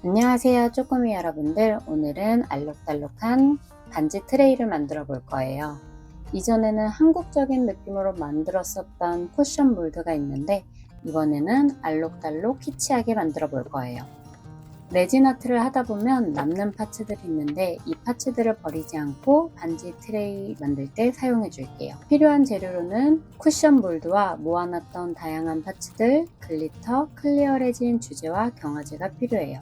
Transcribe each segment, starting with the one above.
안녕하세요, 쪼꼬미 여러분들. 오늘은 알록달록한 반지 트레이를 만들어 볼 거예요. 이전에는 한국적인 느낌으로 만들었었던 쿠션 몰드가 있는데 이번에는 알록달록 키치하게 만들어 볼 거예요. 레진 아트를 하다 보면 남는 파츠들이 있는데 이 파츠들을 버리지 않고 반지 트레이 만들 때 사용해 줄게요. 필요한 재료로는 쿠션 몰드와 모아놨던 다양한 파츠들, 글리터, 클리어 레진 주제와 경화제가 필요해요.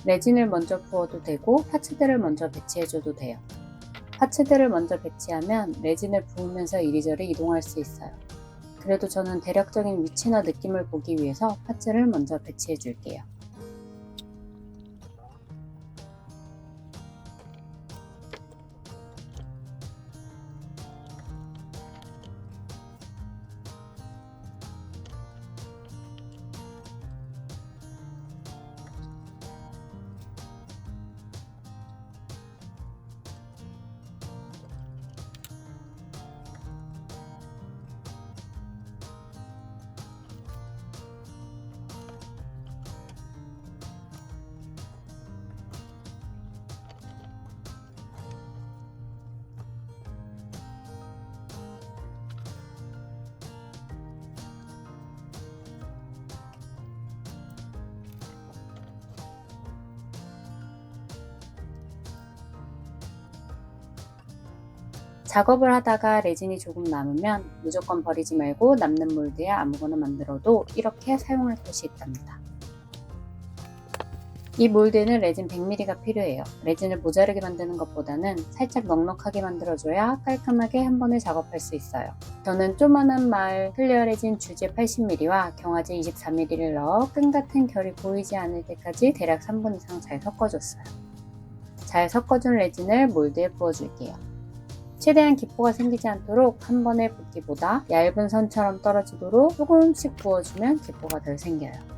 레진을 먼저 부어도 되고 파츠들을 먼저 배치해줘도 돼요. 파츠들을 먼저 배치하면 레진을 부으면서 이리저리 이동할 수 있어요. 그래도 저는 대략적인 위치나 느낌을 보기 위해서 파츠를 먼저 배치해 줄게요. 작업을 하다가 레진이 조금 남으면 무조건 버리지 말고 남는 몰드에 아무거나 만들어도 이렇게 사용할 곳이 있답니다. 이 몰드에는 레진 100ml가 필요해요. 레진을 모자르게 만드는 것보다는 살짝 넉넉하게 만들어줘야 깔끔하게 한 번에 작업할 수 있어요. 저는 조만한 말 클리어 레진 주제 80ml와 경화제 24ml를 넣어 끈 같은 결이 보이지 않을 때까지 대략 3분 이상 잘 섞어줬어요. 잘 섞어준 레진을 몰드에 부어줄게요. 최대한 기포가 생기지 않도록 한 번에 붓기보다 얇은 선처럼 떨어지도록 조금씩 부어주면 기포가 덜 생겨요.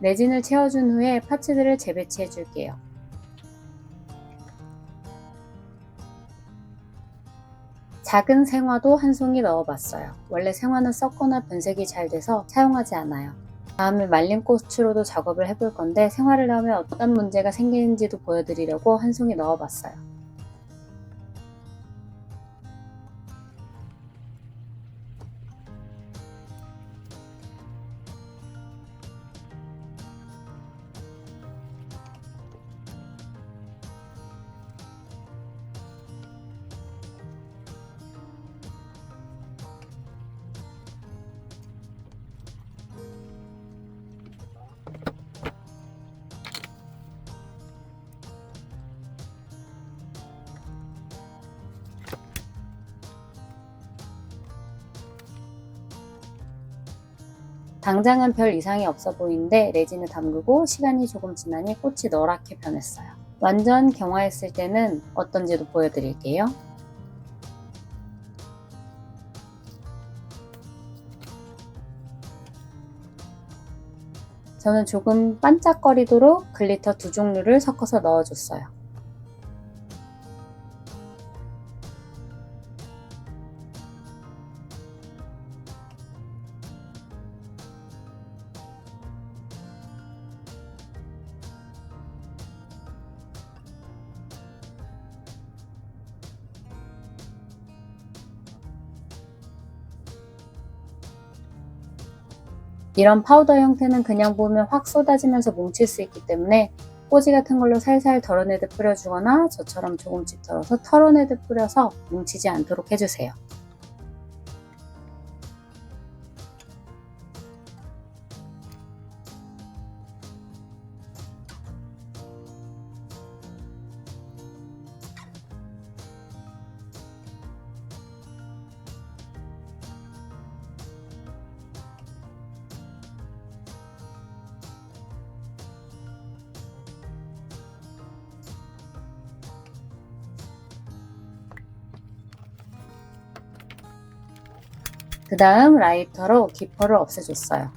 레진을 채워준 후에 파츠들을 재배치해 줄게요. 작은 생화도 한 송이 넣어봤어요. 원래 생화는 썩거나 변색이 잘 돼서 사용하지 않아요. 다음에 말린 꽃으로도 작업을 해볼 건데 생화를 넣으면 어떤 문제가 생기는지도 보여드리려고 한 송이 넣어봤어요. 당장은 별 이상이 없어 보이는데 레진을 담그고 시간이 조금 지나니 꽃이 노랗게 변했어요. 완전 경화했을 때는 어떤지도 보여드릴게요. 저는 조금 반짝거리도록 글리터 2종류를 섞어서 넣어줬어요. 이런 파우더 형태는 그냥 보면 확 쏟아지면서 뭉칠 수 있기 때문에 꼬지 같은 걸로 살살 덜어내듯 뿌려주거나 저처럼 조금씩 덜어서 털어내듯 뿌려서 뭉치지 않도록 해주세요. 그 다음 라이터로 기포를 없애줬어요.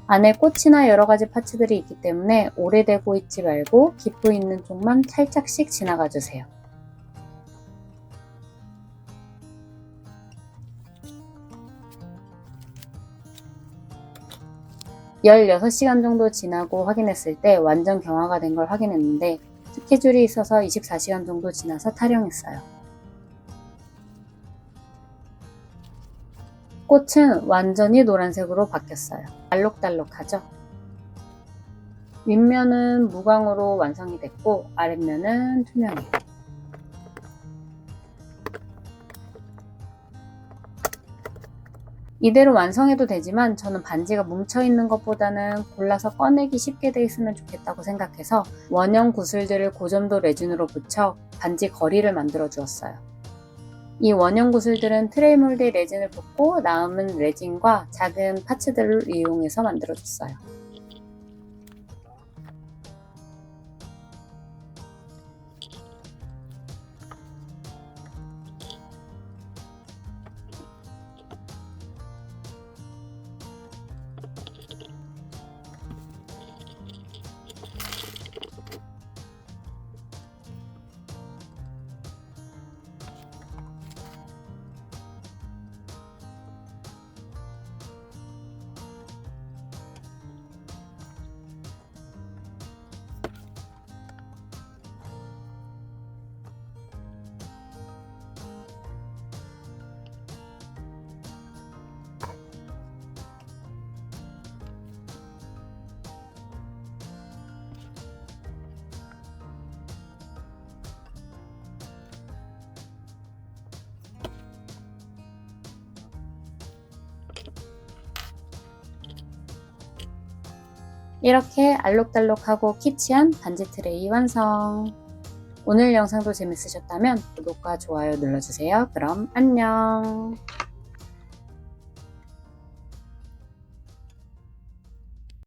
안에 꽃이나 여러가지 파츠들이 있기 때문에 오래되고 있지 말고 기포 있는 쪽만 살짝씩 지나가 주세요. (16시간) 정도 지나고 확인했을 때 완전 경화가 된 걸 확인했는데 스케줄이 있어서 24시간 정도 지나서 탈영했어요. 꽃은 완전히 노란색으로 바뀌었어요. 알록달록하죠? 윗면은 무광으로 완성이 됐고 아랫면은 투명해요. 이대로 완성해도 되지만 저는 반지가 뭉쳐있는 것보다는 골라서 꺼내기 쉽게 돼 있으면 좋겠다고 생각해서 원형 구슬들을 고점도 레진으로 붙여 반지 거리를 만들어 주었어요. 이 원형 구슬들은 트레이 몰드에 레진을 붓고 남은 레진과 작은 파츠들을 이용해서 만들어 줬어요. 이렇게 알록달록하고 키치한 반지 트레이 완성! 오늘 영상도 재밌으셨다면 구독과 좋아요 눌러주세요. 그럼 안녕!